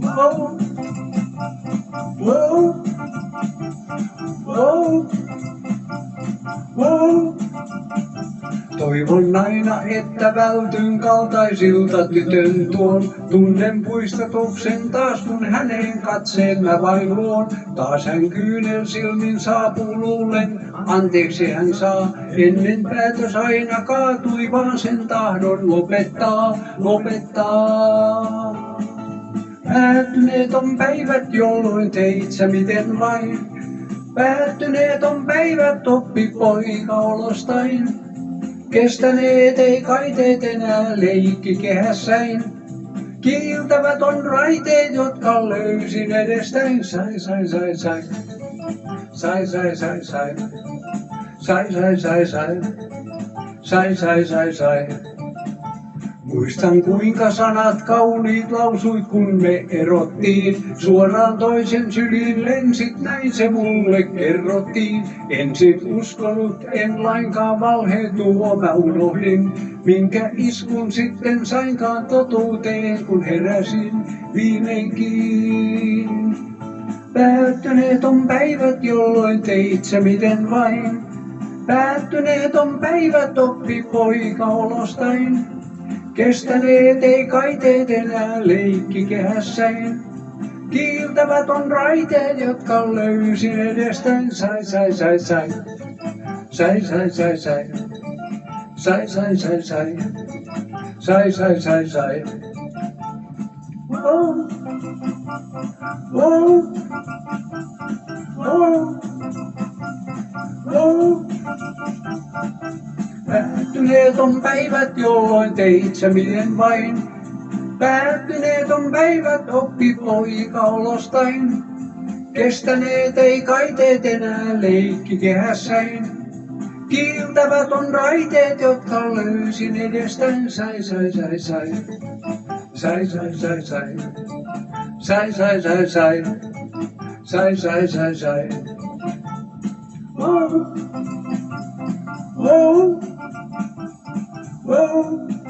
Wow, wow, wow, wow. Toivon aina, että vältyn kaltaisilta tytön tuon. Tunnen puistatuksen taas, kun hänen katseen mä vain luon. Taas hän kyynel silmin saapuu luulen, anteeksi hän saa. Ennen päätös aina kaatui, vaan sen tahdon lopettaa, lopettaa. Päättyneet on päivät, jolloin teit sä miten vain. Päättyneet on päivät, oppi poika olostain. Kestäneet ei kaiteet enää leikki kehässäin. Kiiltävät on raiteet, jotka löysin edestäin. Sai, sai, sai, sai. Sai, sai, sai, sai. Sai, sai, sai, sai. Sai, sai, sai, sai. Muistan kuinka sanat kauniit lausuit, kun me erottiin. Suoraan toisen syliin lensit, näin se mulle kerrottiin. En sit uskonut, en lainkaan valheutua, mä unohdin. Minkä iskun sitten sainkaan totuuteen, kun heräsin viimeinkin. Päättyneet on päivät, jolloin teit sä miten vain. Päättyneet on päivät, oppi poika olostain. Kestäneet ei kaiteet enää leikki kehässäin. Kiiltävät on raiteet, jotka löysin edestäin. Sai, sai, sai, sai. Sai, sai, sai, sai. Sai, sai, sai, sai. Sai, sai, sai, sai. Wow. Wow. Wow. Wow. Päättyneet on päivät, jolloin teit sä miten vain. Päättyneet on päivät, oppi poika olostain. Kestäneet ei kaiteet enää leikki kehässäin. Kiiltävät on raiteet, jotka löysin edestäin. Sai, sai, sai, sai. Sai, sai, sai, sai. Sai, sai, sai, sai. Sai, sai, sai, sai. Wow. Wow. Wow.